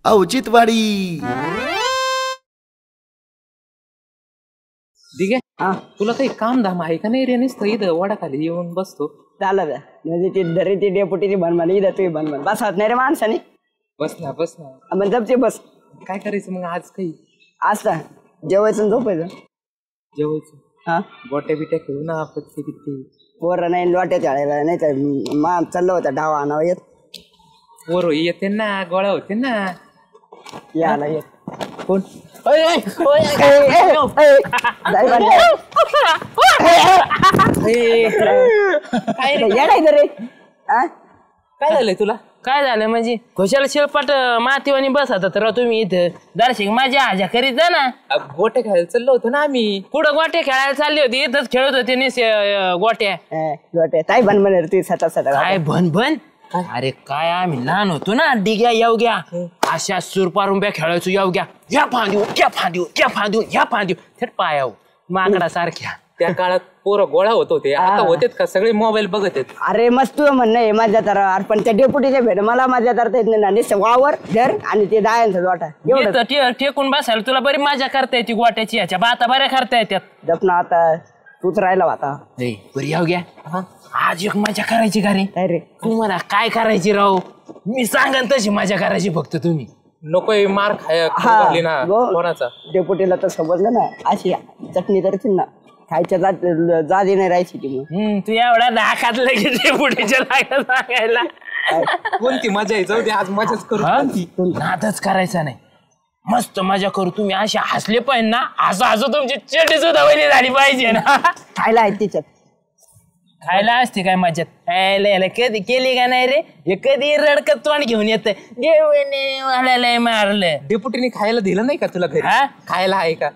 औचित्यवाडी. ठीक आहे. तुला काही काम धाम आहे का नाही रे? नुसतं इथं वडाखाली येऊन बसतो. झालं का म्हणजे ती दरी ती डेपुटीची बनमान इथं तुम्ही बनमान बसत नाही रे माणसाने. बस ना बस ना. मग जपचे बस. काय करायचं मग आज? काही असता जेवायचं झोपायचं. जेवायचं. हा गोट्या बिट्या खेळू ना. पत्ते बित्ते पोरं नाही लोट्या चाळायला नाही तर मा चाललं होतं डावा आणावं येत. पोरं येते ना, गोळा होते ना. याला येत कोण? रे. काय झालंय तुला? काय झालं म्हणजे खुशाल शिळपाट मातीवानी बसत तर तुम्ही इथं दर्शक माझ्या आजा करीत जा ना. गोट्या खेळायला चाललो होतो ना आम्ही. कुठं गोट्या खेळायला चालली होती? इथंच खेळत होते गोट्या. लोट्या ताई बनमान रे ती सटा सटा काय भन भन. अरे काय आम्ही लहान होतो ना डिग्या येऊ घ्या अशा सुरपारुंब्या खेळायचो. येऊ घ्या या फांदीव त्या फांदीव त्या फांदीव ह्या फांदीव थेट पायाव माकडा सारख्या. त्या काळात पोरं गोळा होत होते. आता होतेत का? सगळे मोबाईल बघत आहेत. अरे मस्त म्हणणं आहे माझ्या तर. पण त्या डेपुटीच्या भेट मला माझ्या तर येत नाही ना. वावर धर आणि ते दायांचा वाटा एवढं टेकून बसायला तुला बरी मजा करता येते गोट्याची. याच्या बाता बऱ्या करता येतात. जप ना आता तूच राहिला होता. बरी येऊ घ्या आज एक मजा करायची का रे? काय रे तुम्हाला काय करायची राव? मी सांगान तशी मजा करायची फक्त तुम्ही. नकोय मार खायला ना कोणाचा. डेपुटीला तर समजलं ना. अशी चटणी तर ना खायच्या जादी नाही राहायची ती. मग तू एवढा दाखात लगेच डेपुटीच्या लागला सांगायला. कोणती मजा आहे? जाऊ दे आज मजाच करू. नादच करायचा नाही. मस्त मजा करू. तुम्ही असे हसले पाहिजे ना. असं हसू तुमची चेटी सुद्धा वली झाली पाहिजे ना. खायला आहे तिच्यात. खायला असते काय मजात? कधी केली का नाही रे? हे कधी रडकत तोंड घेऊन येत मला मारलं. डेपुटीने खायला दिलं नाही का तुला घरी? खायला आहे का?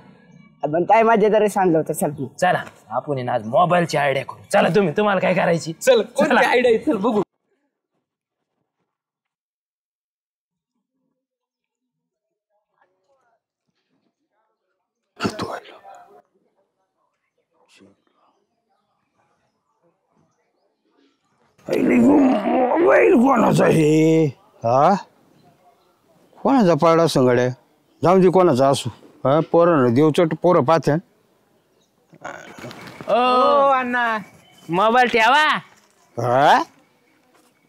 पण काय माझ्या तरी सांगलं होतं. चल चला आपण आज मोबाईलची आयडिया करू. चला तुम्हाला काय करायची? चल कोणती आयडिया आहे? चल बघू. मोबाईल कोणाचा आहे? हा कोणाचा पाडा संगड्या? जाऊ दे कोणाचा असू. हा पोरांना देवचट पोरं पाहते. ओ अण्णा मोबाईल ठेवा. हा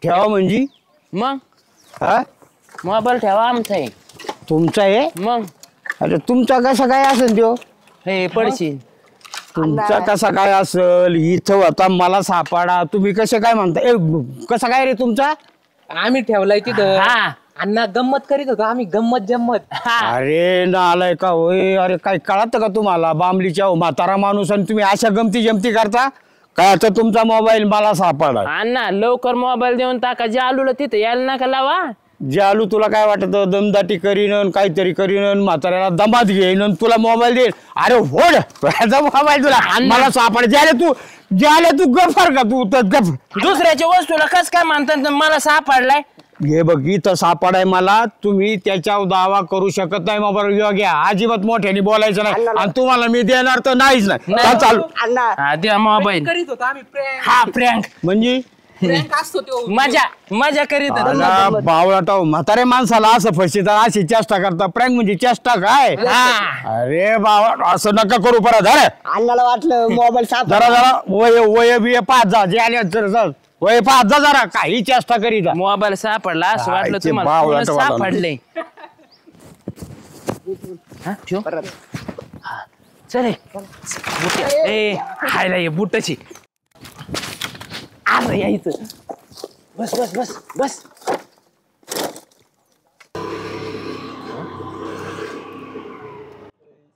ठेवा म्हणजे मग हा मोबाईल ठेवा आमचा आहे. तुमचा आहे? मग अरे तुमचा कसा काय असेल देव? हे पडशील. तुमचा कसा काय असेल? इथं आता मला सापाडा. तुम्ही कसं काय म्हणता? कसा काय रे तुमचा? आम्ही ठेवलाय तिथं. अण्णा गंमत करीत होतो आम्ही. गंमत जम्मत. अरे ना आलाय का होय? अरे काय कळत का तुम्हाला? बांबलीच्या म्हातारा माणूस आणि तुम्ही अशा गमती जमती करता काय? आता तुमचा मोबाईल मला सापडा. अण्णा लवकर मोबाईल देऊन टाका. जे आलूला तिथे यायला नका लावा. जे आलू तुला काय वाटत? दमदाटी करीन काहीतरी करीन म्हाताऱ्याला दमात घेईन तुला मोबाईल देईल. अरे होड मोबाईल तुला मला सापड. ज्याला तू गफर का तू तर गफ. दुसऱ्याच्या वस्तूला कस काय म्हणतात मला सापडलाय? हे बघ इथं सापड आहे मला. तुम्ही त्याच्यावर दावा करू शकत नाही. मोबाईल घ्या अजिबात मोठ्याने बोलायचं नाही. आणि तुम्हाला मी देणार तर नाहीच नाही. चालू द्या मोबाईल. करीत होतो आम्ही. हा प्रँक म्हणजे मजा करीत बावळाटाव म्हातारे माणसाला असं फसिता अशी चेष्टा करता. प्रँक म्हणजे चेष्टा काय? अरे बाबा असं नका करू परत. अरे अण्णाला वाटलं मोबाईल साफ. जरा वय बिय पाच जा. जे आले वय पाच जा जरा. काही चेष्टा करीत मोबाईल सापडला असं वाटलं तुम्हाला सापडले. चले खायला ये बुटाची. आता यायचं. बस बस बस बस.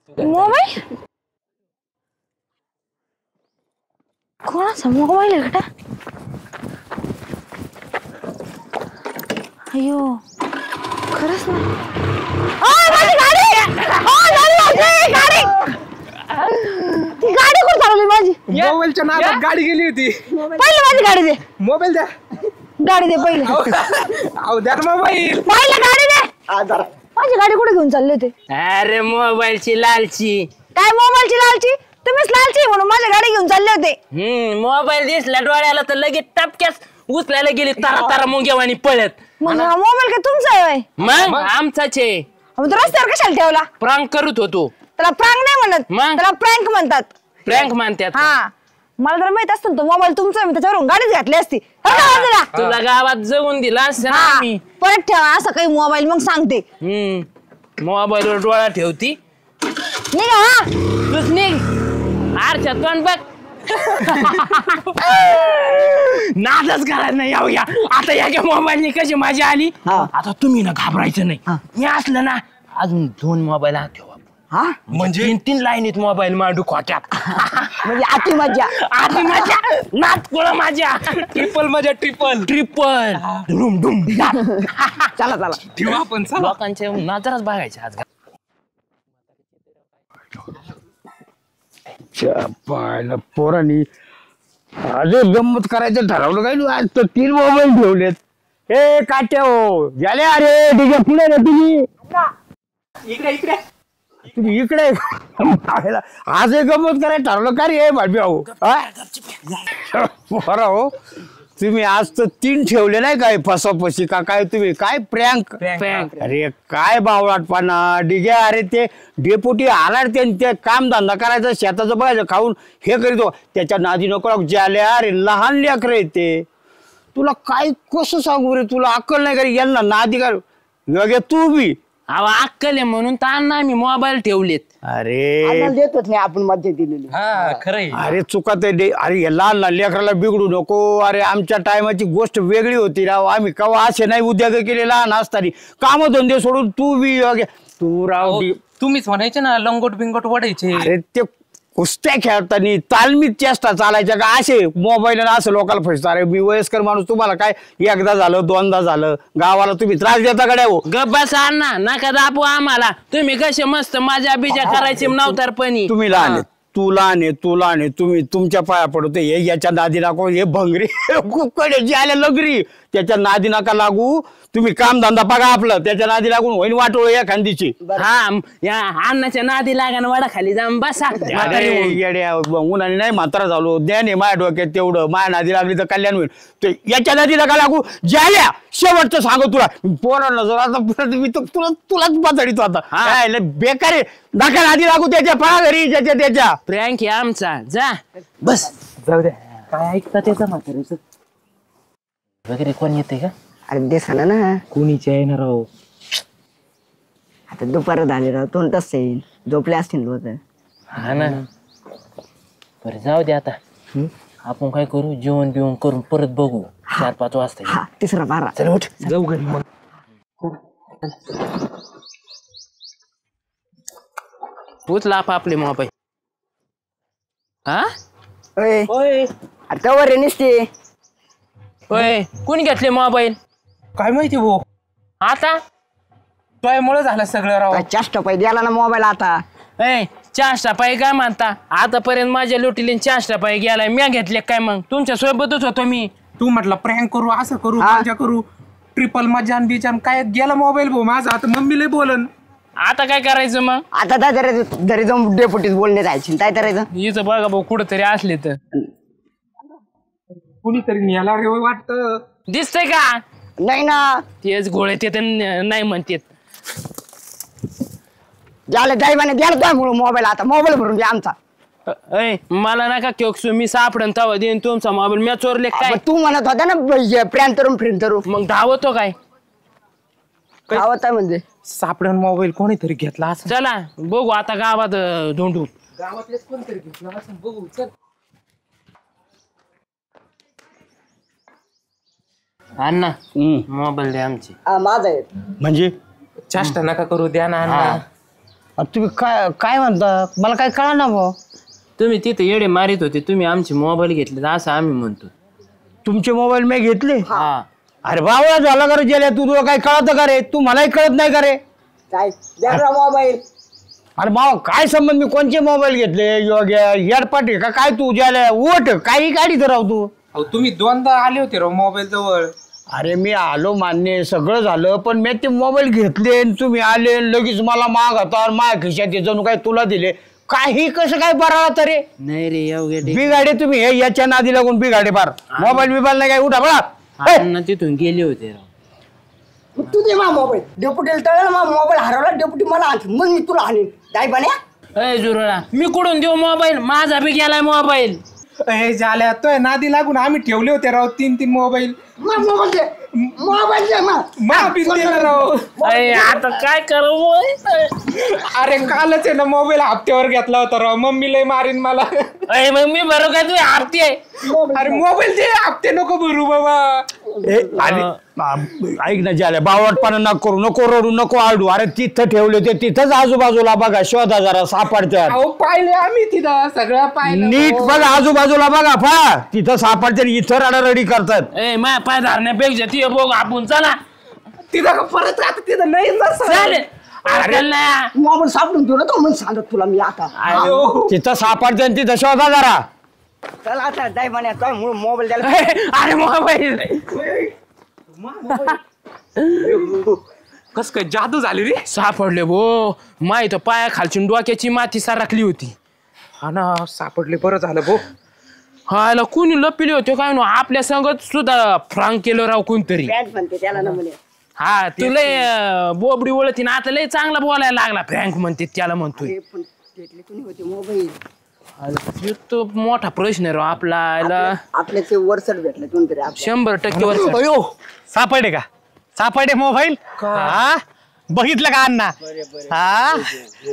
मोबाईल कोणाचा मोबाईल आहे का? अयो खरंच ना. माझी गाडी. ती गाडी कुठं चालवली माझी? मोबाईलच्या नादात गाडी गेली होती. पहिले माझी गाडी दे. मोबाईल द्या. गाडी दे पहिले. अहो द्या मोबाईल. पहिले गाडी दे. माझी गाडी कुठे घेऊन चालले होते? अरे मोबाईलची लालची. काय मोबाईलची लालची? तुम्हीच लालची म्हणून माझी गाडी घेऊन चालले होते. मोबाईल दिसला डोळ्याला तर लगेच टपक्यास उचलायला गेली तारा तारा मुंग्यावानी पळत. मग मोबाईल काय तुमचा आहे? मग आमचाच आहे. मग तो रस्त्यावर कशाला ठेवला? प्रांक करत होतो. त्याला प्रांक नाही म्हणत, मग? त्याला प्रँक म्हणतात. प्रँक मानतात. हा, मला जर माहित असतं तो मोबाईल तुमचा, मी त्याच्यावरून गाडीच घातली असती. हो का बाजूला? तुला गावात जगून दिला असं ना हा, आम्ही. परत ठेवा असं काही मोबाईल, मग सांगते. मोबाईलवर डोळा ठेवती. निघा. हा, तूच निघ. आरच्या तोंड बघ. नादच करायला नाही. यावं या आता या मोबाईलनी कशी मजा आली. आता तुम्ही ना घाबरायचं नाही. मी असलं ना अजून 2 मोबाईल आत ठेवा. हा म्हणजे 3 लाईनीत मोबाईल मांडू खोट्यात. म्हणजे आती मज्जा. आधी मजा नात कोण माझ्या. ट्रिपल मजा ट्रिपल. डुम डुम. चला चला ठेवा आपण चला. लोकांच्या नजरच बघायचे आज. पाहिलं पोरांनी अरे गंमत करायचं ठरवलं काय. आज तर 3 मोबाईल ठेवलेत. हे काट्या हो झाले. अरे ठीक आहे पुढे रे तुम्ही. इकडे तुम्ही इकडे आज गंमत करायचं ठरवलं का रे भाभी भाऊ. पोरा हो तुम्ही आज तर 3 ठेवले नाही काय फसाफसी का काय. तुम्ही काय प्रँक. अरे काय बावळाटपणा डिग्या. अरे ते डेपुटी आला ते काम धंदा करायचं शेताचं बघायचं खाऊन हे करीतो त्याच्या नादी नको ज्याल्या. अरे लहान लेकर येते तुला काय कसं सांगू रे. तुला अक्कल नाही का यांना नादी कर. तू बी अहो अक्कल आहे म्हणून ताना आम्ही मोबाईल ठेवलेत. अरे देतच नाही आपण मध्य दिलेली. हा खरंय. अरे चुकात अरे हे लहान लहान लेकराला बिघडू नको. अरे आमच्या टायमाची गोष्ट वेगळी होती राव. आम्ही कवा असे नाही उद्योग केले लहान असताना. काम धंदे सोडून तू बी तू राव तुम्हीच म्हणायचे ना लंगोट बिंगोट वडायचे. अरे ते कुस्त्या खेळताना तालमीत चेष्टा चालायच्या का असे मोबाईल असं लोकांना फसतं. अरे मी वयस्कर माणूस तुम्हाला काय एकदा झालं 2दा झालं गावाला तुम्ही त्रास देता गड्या हो. गप्पा अण्णा नका दापू आम्हाला. तुम्ही कसे मस्त मजा बिजा करायची नवतारपणी. तुम्ही लहान आहे. तू लहान आहे तुम्ही तुमच्या पाया पडतो. हे याच्या नादी नको. हे भंगरी कडे जे आल्या लगरी त्याच्या नादी नका लागू. तुम्ही काम धंदा बघा आपलं. त्याच्या नादी लागून होईन वाटोळ या खांदीची. हा या अण्णाच्या नादी लागान वडा खाली जाऊन बसा. उन्हाने नाही म्हातारा झालो. ज्ञान आहे माझ्या डोक्यात तेवढं. माझ्या नादी लागली तर कल्याण होईल. ते याच्या नादी नका लागू. ज्याल्या शेवटचं सांगू तुला पोरांना जर आता मी तुलाच बदडीतो आता. काय बेकार आहे. नका नादी लागू त्याच्या पळा घरी ज्याच्या त्याच्या. प्रँक आहे आमचा. जा बस. जाऊ द्या. काय ऐकता त्याचं म्हाताऱ्याचं वगैरे कोण येते का. अरे दिसना ना कोणीच येणार राव. आता दुपार झाली राव. तोंडच येईल झोपले असतील होत. हा ना बरं जाऊ दे आता. आपण काय करू जेवण बिवण करून परत बघू 4-5 वाजता. हा 3-12. चल उठ. जाऊ घरी मग. उचला आपले मोबाईल. हा अरे कवर रे निसते. होय कोणी घेतले मोबाईल काय माहिती भाऊ. आता. त्यामुळे झालं सगळं राव. चाष्ट पाय द्याला ना मोबाईल आता. ए 4 पाय काय म्हणता. आतापर्यंत माझ्या लोटीले 4 पाय गेलाय. मी घेतले काय मग तुमच्या सोबतच होतो मी. तू म्हटलं प्रँक करू असं करू मजा करू ट्रिपल मजा बिजान काय गेला मोबाईल भाऊ माझा. आता मम्मीला बोलन. आता काय करायचं मग. आता काय करायचं. घरी जाऊन डेपुटीत बोलणे जायचे. काय करायचं. हिचं बघा भाऊ कुठंतरी असले तर. कुणीतरी न्याला रे वाटत. दिसतंय का. नाही ना तेच गोळे ते नाही म्हणतात. ज्याला जाईबाने द्यायला त्यामुळे मोबाईल आता मोबाईल भरून द्या आमचा. मला नका केक्सू. मी सापडन तवा देईन तुमचा मोबाईल. मी चोरले काय. तू म्हणत होता ना प्लॅन करून फ्रेंड करू. मग धावतो काय. गावात म्हणजे सापडून मोबाईल कोणीतरी घेतला असं. चला बघू आता गावात धोंडू. गावातलेच कोणतरी घेतला असं बघू. चल अण्णा मोबाईल द्या आमची. माझा आहे म्हणजे चेष्टा नका करू द्या ना अण्णा. तुम्ही काय काय म्हणता मला काय कळा ना भाऊ. तुम्ही तिथे येडे मारित होते. तुम्ही आमचे मोबाईल घेतले असं आम्ही म्हणतो. तुमचे मोबाईल मी घेतले. हा अरे बाबा झाला का रे गेल्या. तू तुला काय कळत का रे. तू मलाही कळत नाही का रे. काय द्या मोबाईल. अरे भाऊ काय संबंध. मी कोणचे मोबाईल घेतले. योग्य येडपाटी का काय तू ज्याला ओट काही गाडी तर राव तू. तुम्ही 2दा आले होते राव मोबाईल जवळ. अरे मी आलो मान्य सगळं झालं पण मी ते मोबाईल घेतले तुम्ही आले लगेच मला माग होता. माझ्या खिशात जणू काय तुला दिले. काही कसं काय बरा तरी नाही रे एवढे बिगाडे तुम्ही. हे याच्या नादी लागून बिगाडे फार. मोबाईल बिबाईल नाही काय उठा बळा. तिथून गेले होते राव. तू दे मा मोबाईल डेपुटीला तळाला मा मोबाईल हरवला डेपुटी मला आणते मग मी तुला आणीन काय बन्या ए जुरळा मी कुठून देऊ मोबाईल माझा बी गेलाय मोबाईल हे झाल्या तो नादी लागून आम्ही ठेवले होते राव 3 मोबाईल मोबाईल दे माफी दिला राव. आता काय करू अरे कालच आहे ना मोबाईल हप्त्यावर घेतला होता राव मम्मी लय मारीन मला. मग मी भरू का तू आरती आहे अरे मोबाईल दे हप्ते नको भरू बाबा. ऐक ना झाल्या बावटपणा नको करू नको रडू नको आरडू अरे तिथं ठेवले ते तिथंच आजूबाजूला बघा शोधा जरा सापडतात अहो पाहिले आम्ही तिथं सगळं पाहिलं. नीट बघा आजूबाजूला बघा फा तिथं सापडते इथं रडारडी करतात. माझ्या पाय धरण्यापेक्षा ती बघ आपण चला तिथं परत आता तिथं नाही चालेल मोबाईल सापडून तुला तो म्हणून सांगत तुला मी आता तिथं सापडते तिथं शोधा जरा. चल आता जाय म्हणे काय मोबाईल द्यायला अरे मोबाईल कस काय जादू झाली रे. सापडले भो माहित पाया खालची डोक्याची माती सारखली होती. हा ना सापडले बरं झालं भो. हायला कोणी लपिले होते काय ना आपल्या संगत सुद्धा फ्रांक केलं राव कोणतरी. पॅन्ट म्हणते त्याला ना म्हणे हा तुला बोबडी ओळखी ना आता लय चांगला बोलायला लागला फ्रँक म्हणते त्याला म्हणतोय. पण घेतले कोणी होते मोबाईल तो मोठा प्रश्न आहे राव आपला आपल्याचे वरसड भेटले कोणतरी 100% वर सापडे का सापडे मोबाईल हा बघितलं का अण्णा हा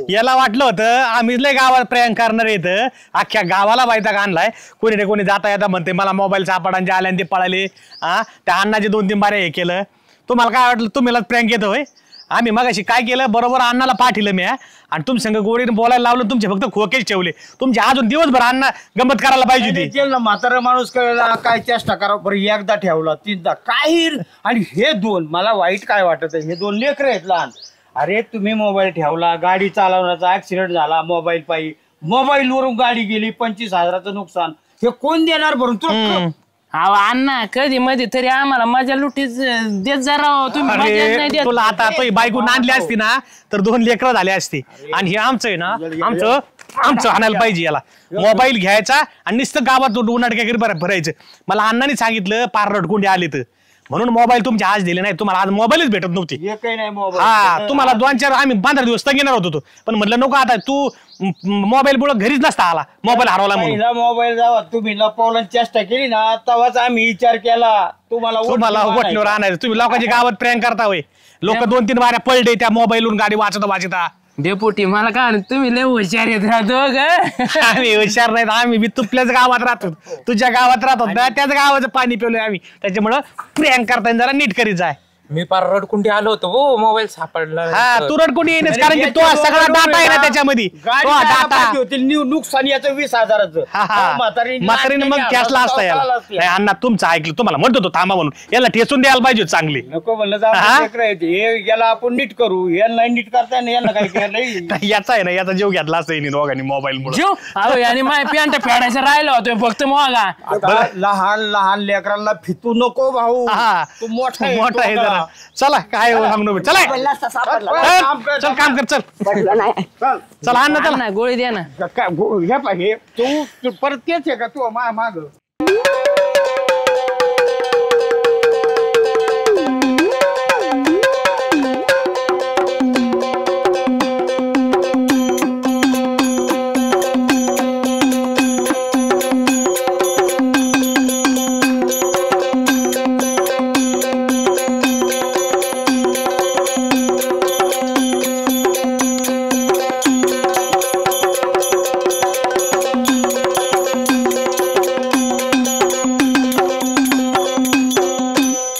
याला वाटलं होतं आम्ही लय गावात प्रयाण करणार येत अख्ख्या गावाला बायता का आणलाय कोणी नाही कोणी जाता येता म्हणते मला मोबाईल सापडांचे आल्याने ते पळाले हा त्या अण्णाचे 2-3 बारे हे केलं. तुम्हाला काय वाटलं तुम्हीला प्रँक येतो होय. आम्ही मगाशी काय केलं बरोबर अण्णाला पाठिलं मी आणि तुम संग गोडीने बोलायला लावलं तुमचे फक्त खोकेच ठेवले तुमचे अजून दिवसभर अण्णा गंमत करायला पाहिजे होती. म्हातारा माणूस कळला काय चेष्टा करा बरं एकदा ठेवला 3दा काही आणि हे 2 मला वाईट काय वाटत हे 2 लेकर आहेत लहान. अरे तुम्ही मोबाईल ठेवला गाडी चालवण्याचा ऍक्सिडेंट झाला मोबाईल पायी मोबाईल वरून गाडी गेली 25,000चं नुकसान हे कोण देणार भरून तुला. अहो अण्णा कधी मध्ये तरी आम्हाला मजा लुटीच देत जरा तुम्ही मजाच नाही देत. तुला आता तो बायको नांदली असती ना तर 2 लेकरं झाले असते आणि हे आमचं आहे ना आमचं आणायला पाहिजे याला मोबाईल घ्यायचा आणि नुसतं गावात उन्हाटक्या बरं भरायचं. मला अण्णाने सांगितलं पार रडकुंडे आले तर म्हणून मोबाईल तुमचे आज दिले नाही तुम्हाला आज मोबाईलच भेटत नव्हती. हा तुम्हाला 2-4 आम्ही 15 दिवस तंगेणार होतो पण म्हटलं नको आता तू मोबाईल बुळ घरीच नसता आला मोबाईल हरवला म्हणून. मोबाईल जावा तुम्ही लपवला चेष्टा केली ना तेव्हाच आम्ही विचार केला तुम्हाला वटणीवर आणायचं. तुम्ही लोकांच्या गावात प्रँक करता होय लोक 2-3 बाऱ्या पडले त्या मोबाईलवरून गाडी वाचता डेपुटी मला काय तुम्ही लय हुशार येत राहतो आम्ही हुशार नाहीत आम्ही बी तुपल्याच गावात राहतो तुझ्या गावात राहतो ना त्याच गावाचं पाणी पिवलंय आम्ही त्याच्यामुळं प्रँक करताना जरा नीट करीत जाय. मी पार रडकुंडी आलो होतो हो मोबाईल सापडला. हा तू रडकुंडी येईनच कारण की तो सगळा डाटा आहे ना त्याच्यामध्ये नुकसान याचं 20,000चं म्हातारीने मग कॅशला असता याला नाही, अण्णा तुमचं ऐकलं तुम्हाला म्हणतो तो थांबा म्हणून याला ठेचून द्यायला पाहिजे चांगली. नको म्हणलं याला आपण नीट करू यांना नीट करता यांना काही केलं याचा आहे ना याचा जीव घेतला असता दोघांनी मोबाईल मुळे. आणि माझ्या पॅन्ट फेडायचं राहिलं होतं फक्त मोगा लहान लहान लेकरांना फितू नको भाऊ तू मोठा आहे जरा. चला काय सांगू चला चल काम कर चल चला अण्णा चला गोळी द्या ना तू परत तेच आहे का तू माग